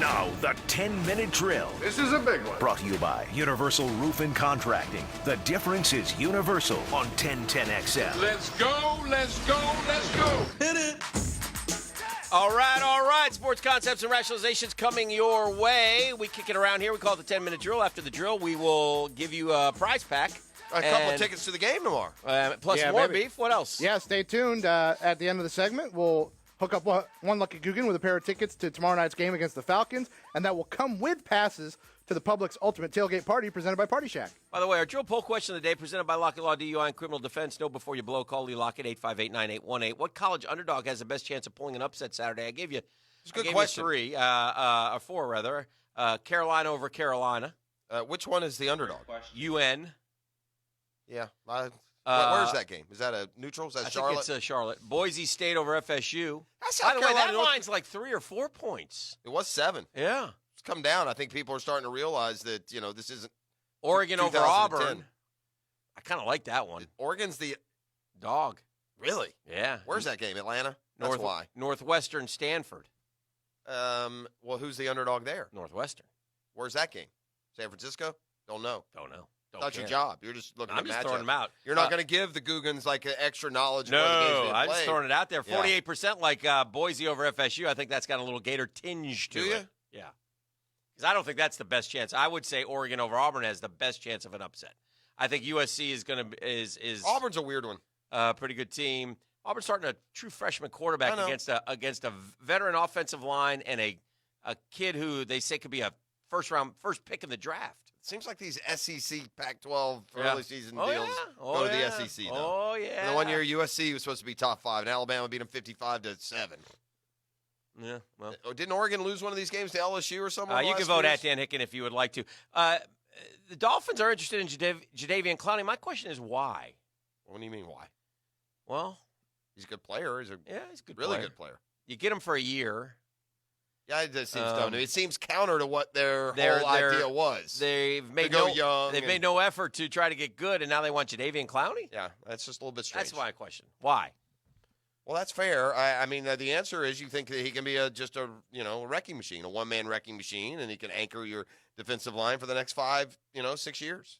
Now, the 10-minute drill. This is a big one. Brought to you by Universal Roof and Contracting. The difference is universal on 1010XL. Let's go, let's go, let's go. Hit it. All right. Sports concepts and rationalizations coming your way. We kick it around here. We call it the 10-minute drill. After the drill, we will give you a prize pack. A couple of tickets to the game tomorrow. Plus more beef. What else? Yeah, stay tuned. At the end of the segment, we'll hook up one lucky Guggen with a pair of tickets to tomorrow night's game against the Falcons, and that will come with passes to the Publix Ultimate Tailgate Party presented by Party Shack. By the way, our drill poll question of the day presented by Lockett Law DUI and Criminal Defense. Know before you blow. Call Lee Lockett 858-9818. What college underdog has the best chance of pulling an upset Saturday? I gave you three, or four rather. Carolina over Carolina. Which one is the underdog? UN. Yeah. Where's that game? Is that a neutral? Is that Charlotte? I think it's Charlotte. Boise State over FSU. By the way, that line's like 3 or 4 points. It was 7. Yeah. It's come down. I think people are starting to realize that, this isn't Oregon over Auburn. I kind of like that one. Oregon's the dog. Really? Yeah. Where's that game? Atlanta? That's why. Northwestern Stanford. Well, who's the underdog there? Northwestern. Where's that game? San Francisco? Don't know. Not your job. You're just looking at I'm just throwing them out. You're not going to give the Googans like extra knowledge. No, I'm just throwing it out there. 48% like Boise over FSU. I think that's got a little Gator tinge to it. Do you? Yeah. Because I don't think that's the best chance. I would say Oregon over Auburn has the best chance of an upset. I think USC is going to is Auburn's a weird one. Pretty good team. Auburn's starting a true freshman quarterback against a veteran offensive line and a kid who they say could be a first pick in the draft. Seems like these SEC Pac-12 early season deals go to the SEC. Though. Oh yeah. And the one year USC was supposed to be top 5, and Alabama beat them 55-7. Yeah. Well, didn't Oregon lose one of these games to LSU or something? You can vote at Dan Hicken if you would like to. The Dolphins are interested in Jadeveon Clowney. My question is why? What do you mean why? Well, he's a good player. He's a good really good player. You get him for a year. Yeah, it seems dumb to me. It seems counter to what their whole idea was. They've made no effort to try to get good, and now they want Jadeveon Clowney? Yeah, that's just a little bit strange. That's my question. Why? Well, that's fair. I mean, the answer is you think that he can be just a wrecking machine, a one-man wrecking machine, and he can anchor your defensive line for the next 6 years.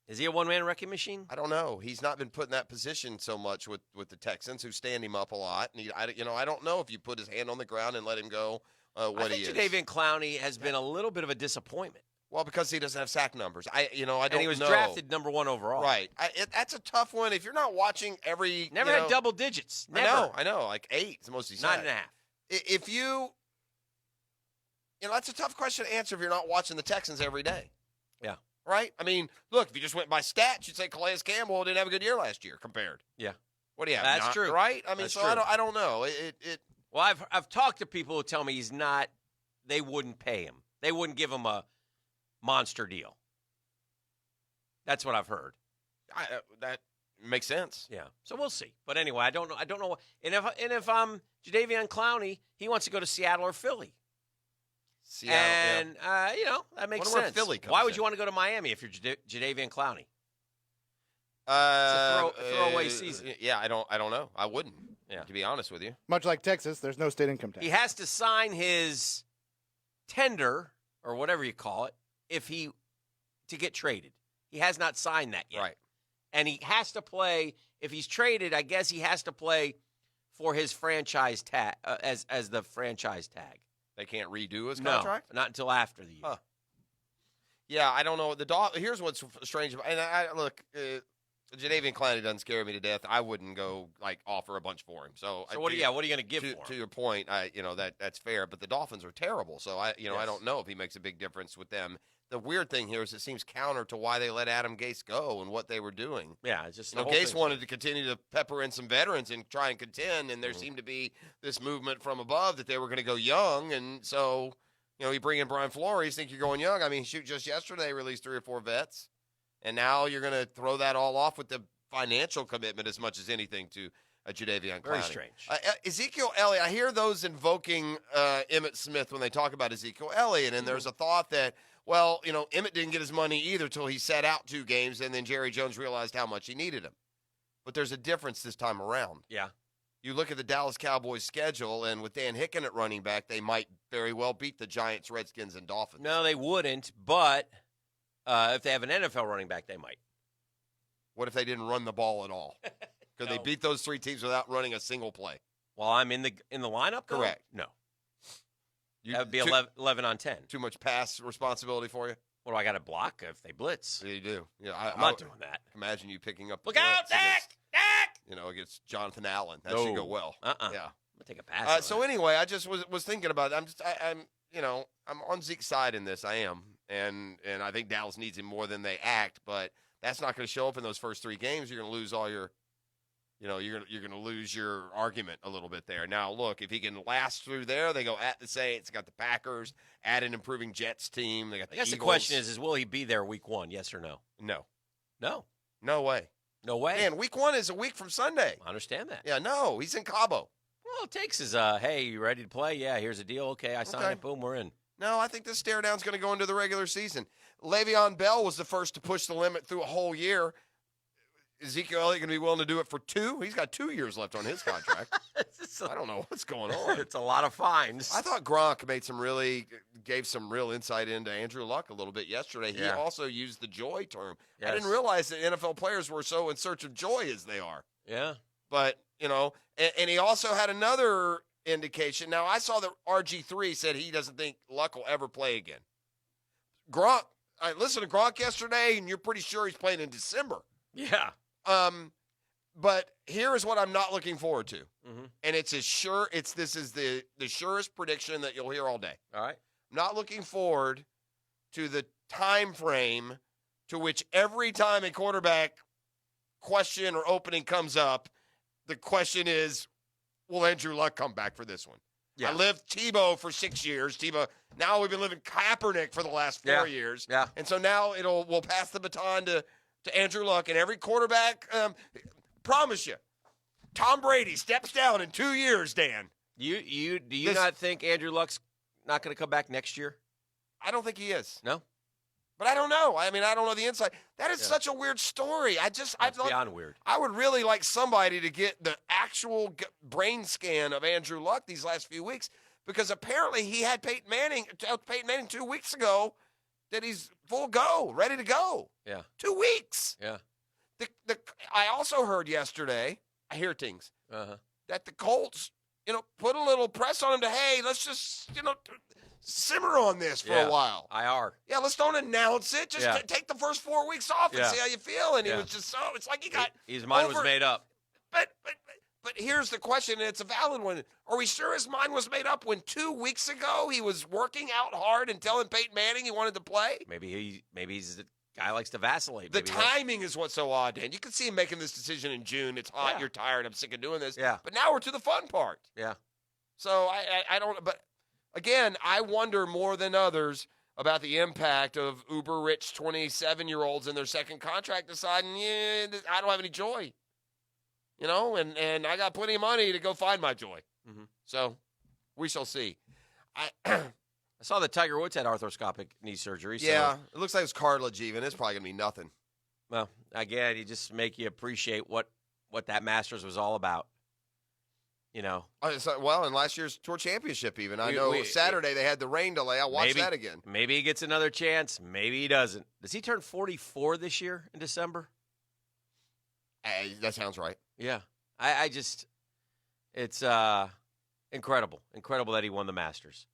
Is he a one-man wrecking machine? I don't know. He's not been put in that position so much with the Texans, who stand him up a lot. And I don't know if you put his hand on the ground and let him go. I think Jadeveon Clowney has been a little bit of a disappointment. Well, because he doesn't have sack numbers. I don't know. And he was drafted number 1 overall. Right. That's a tough one. If you're not watching Never had double digits. Never. I know. Like 8 is the most he's 9.5. If that's a tough question to answer if you're not watching the Texans every day. Yeah. Right? I mean, look, if you just went by stats, you'd say Calais Campbell didn't have a good year last year compared. Yeah. What do you have? That's true. Right? I mean, That's so true. I don't know. Well, I've talked to people who tell me he's not. They wouldn't pay him. They wouldn't give him a monster deal. That's what I've heard. That makes sense. Yeah. So we'll see. But anyway, I don't know. And if I'm Jadeveon Clowney, he wants to go to Seattle or Philly. Seattle, that makes sense. sense. Philly comes Why would you want to go to Miami if you're Jadeveon Clowney? It's a throwaway season. Yeah, I don't know. I wouldn't. Yeah. To be honest with you. Much like Texas, there's no state income tax. He has to sign his tender or whatever you call it to get traded. He has not signed that yet. Right. And he has to play. If he's traded, I guess he has to play for his franchise tag as the franchise tag. They can't redo his contract? No, not until after the year. Huh. Yeah, I don't know. Here's what's strange. And look, Jadeveon Clowney doesn't scare me to death. I wouldn't go offer a bunch for him. So what are you going to give for him? To your point, that's fair. But the Dolphins are terrible. So I don't know if he makes a big difference with them. The weird thing here is it seems counter to why they let Adam Gase go and what they were doing. Yeah, it's just Gase wanted to continue to pepper in some veterans and try and contend, and there seemed to be this movement from above that they were going to go young, and so you bring in Brian Flores, think you're going young. I mean, just yesterday they released 3 or 4 vets, and now you're going to throw that all off with the financial commitment as much as anything to Jadeveon Clowney. Very strange. Ezekiel Elliott, I hear those invoking Emmitt Smith when they talk about Ezekiel Elliott, and there's a thought that, well, Emmitt didn't get his money either till he sat out 2 games, and then Jerry Jones realized how much he needed him. But there's a difference this time around. Yeah. you look at the Dallas Cowboys schedule, and with Dan Hicken at running back, they might very well beat the Giants, Redskins, and Dolphins. No, they wouldn't, but if they have an NFL running back, they might. What if they didn't run the ball at all? Could they beat those three teams without running a single play? While I'm in the lineup, though? Correct. No. That would be 11 on 10. Too much pass responsibility for you? What do I got to block if they blitz? Yeah, you do. Yeah, I'm not doing that. Imagine you picking up. Look out, Dak! Against Jonathan Allen. That should go well. Yeah. I'm gonna take a pass. So anyway, I just was thinking about it. I'm on Zeke's side in this. I am, and I think Dallas needs him more than they act. But that's not going to show up in those first 3 games. You're going to lose all your. You're going to lose your argument a little bit there. Now, look, if he can last through there, they go at the Saints, got the Packers, at an improving Jets team. They got the Eagles. The question is will he be there week 1, yes or no? No. No way. No way? Man, week 1 is a week from Sunday. I understand that. Yeah, no, he's in Cabo. All it takes is, hey, you ready to play? Yeah, here's a deal. Okay, I signed it. Boom, we're in. No, I think this stare down's going to go into the regular season. Le'Veon Bell was the first to push the limit through a whole year. Ezekiel Elliott going to be willing to do it for 2? He's got 2 years left on his contract. I don't know what's going on. It's a lot of fines. I thought Gronk gave some real insight into Andrew Luck a little bit yesterday. He also used the joy term. Yes. I didn't realize that NFL players were so in search of joy as they are. Yeah. But, and he also had another indication. Now, I saw that RG3 said he doesn't think Luck will ever play again. Gronk, I listened to Gronk yesterday, and you're pretty sure he's playing in December. Yeah. But here is what I'm not looking forward to. Mm-hmm. And this is the surest prediction that you'll hear all day. All right. I'm not looking forward to the time frame to which every time a quarterback question or opening comes up, the question is, will Andrew Luck come back for this one? Yeah. I lived Tebow for 6 years. Now we've been living Kaepernick for the last 4 years. Yeah. And so now we'll pass the baton to Andrew Luck, and every quarterback, promise you, Tom Brady steps down in 2 years, Dan. Do you not think Andrew Luck's not going to come back next year? I don't think he is. No? But I don't know. I mean, I don't know the inside. That is such a weird story. It's beyond weird. I would really like somebody to get the actual brain scan of Andrew Luck these last few weeks, because apparently he had Peyton Manning 2 weeks ago that he's full go, ready to go. Yeah. 2 weeks. Yeah. I also heard yesterday, I hear things, that the Colts, put a little press on him to, hey, let's just, simmer on this for a while. IR. Yeah, let's don't announce it. Just take the first 4 weeks off and see how you feel. And he was just it's like he got his mind was made up. But here's the question, and it's a valid one. Are we sure his mind was made up when 2 weeks ago he was working out hard and telling Peyton Manning he wanted to play? Maybe he's the guy likes to vacillate. The timing is what's so odd, Dan. You can see him making this decision in June. It's hot, you're tired, I'm sick of doing this. Yeah. But now we're to the fun part. Yeah. So I don't, but again, I wonder more than others about the impact of uber-rich 27-year-olds in their second contract deciding, I don't have any joy. And I got plenty of money to go find my joy. Mm-hmm. So we shall see. I saw that Tiger Woods had arthroscopic knee surgery. So. Yeah, it looks like it's cartilage even. It's probably going to be nothing. Well, again, you just make you appreciate what that Masters was all about. Well, in last year's Tour Championship even. I know Saturday they had the rain delay. I'll watch that again. Maybe he gets another chance. Maybe he doesn't. Does he turn 44 this year in December? That sounds right. Yeah. I just – it's incredible. Incredible that he won the Masters.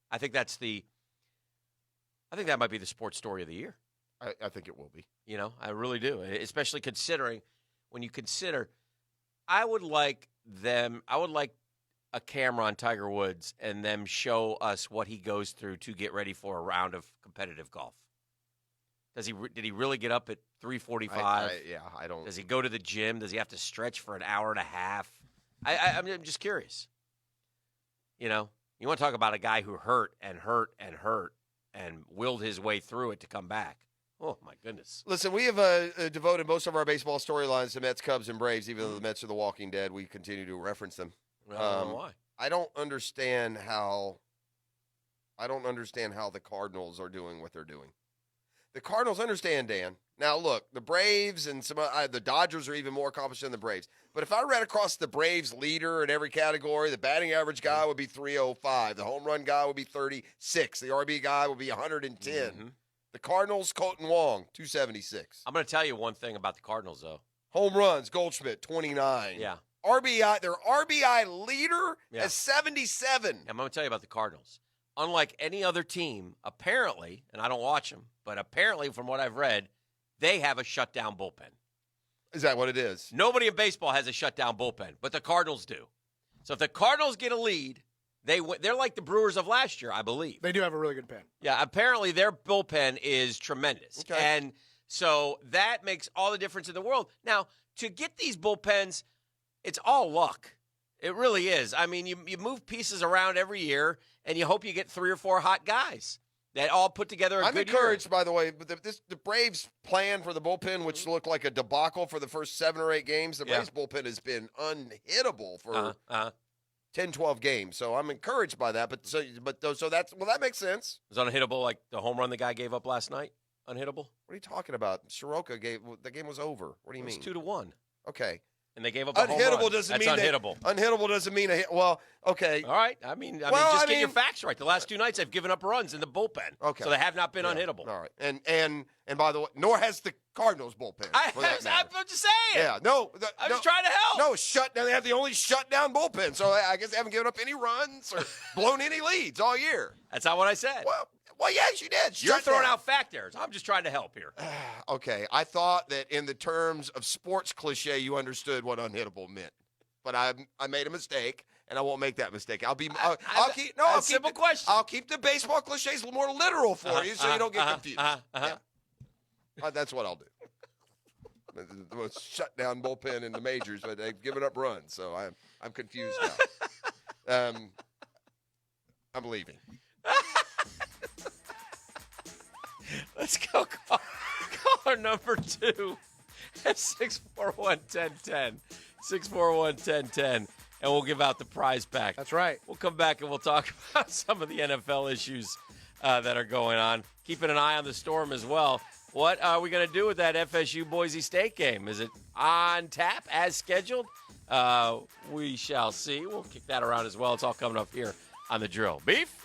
I think that might be the sports story of the year. I think it will be. I really do, especially considering when you consider I would like a camera on Tiger Woods and them show us what he goes through to get ready for a round of competitive golf. Did he really get up at 3:45? I don't. Does he go to the gym? Does he have to stretch for an hour and a half? I'm just curious. You want to talk about a guy who hurt and willed his way through it to come back. Oh, my goodness. Listen, we have devoted most of our baseball storylines to Mets, Cubs, and Braves. Even though the Mets are the walking dead, we continue to reference them. Why? I don't understand how the Cardinals are doing what they're doing. the Cardinals understand, Dan. Now, look, the Braves and the Dodgers are even more accomplished than the Braves. But if I read across the Braves leader in every category, the batting average guy would be 305. The home run guy would be 36. The RB guy would be 110. Mm-hmm. The Cardinals, Colton Wong, 276. I'm going to tell you one thing about the Cardinals, though. Home runs, Goldschmidt, 29. Yeah. RBI, their RBI leader is 77. I'm going to tell you about the Cardinals. Unlike any other team, apparently, and I don't watch them, but apparently from what I've read, they have a shutdown bullpen. Is that what it is? Nobody in baseball has a shutdown bullpen, but the Cardinals do. So if the Cardinals get a lead, they're like the Brewers of last year, I believe. They do have a really good pen. Yeah, apparently their bullpen is tremendous. Okay. And so that makes all the difference in the world. Now, to get these bullpens, it's all luck. It really is. I mean, you move pieces around every year, and you hope you get 3 or 4 hot guys that all put together a good year. I'm encouraged, by the way, the Braves' plan for the bullpen, which looked like a debacle for the first 7 or 8 games. The Braves' bullpen has been unhittable for 10, 12 games. So I'm encouraged by that. So that makes sense. Is unhittable like the home run the guy gave up last night? Unhittable? What are you talking about? Soroka the game was over. What do you mean? It's 2-1. Okay. And they gave up a home run. Doesn't That's mean unhittable. Unhittable doesn't mean well, okay. All right. I mean, just get your facts right. The last 2 nights they've given up runs in the bullpen. Okay. So they have not been unhittable. All right. And by the way, nor has the Cardinals bullpen. I'm just saying. Yeah. No. I'm just trying to help. No, shutdown. They have the only shutdown bullpen. So I guess they haven't given up any runs or blown any leads all year. That's not what I said. Well, yes, you did. You're throwing out fact errors. I'm just trying to help here. Okay. I thought that in the terms of sports cliche, you understood what unhittable meant. But I made a mistake, and I won't make that mistake. I'll keep the baseball cliches a little more literal for you so you don't get confused. Yeah. That's what I'll do. The most shutdown bullpen in the majors, but they've given up runs, so I'm confused now. I'm leaving. Let's go caller number 2 at 641-1010. 641-1010. And we'll give out the prize pack. That's right. We'll come back and we'll talk about some of the NFL issues that are going on. Keeping an eye on the storm as well. What are we going to do with that FSU Boise State game? Is it on tap as scheduled? We shall see. We'll kick that around as well. It's all coming up here on The Drill. Beef?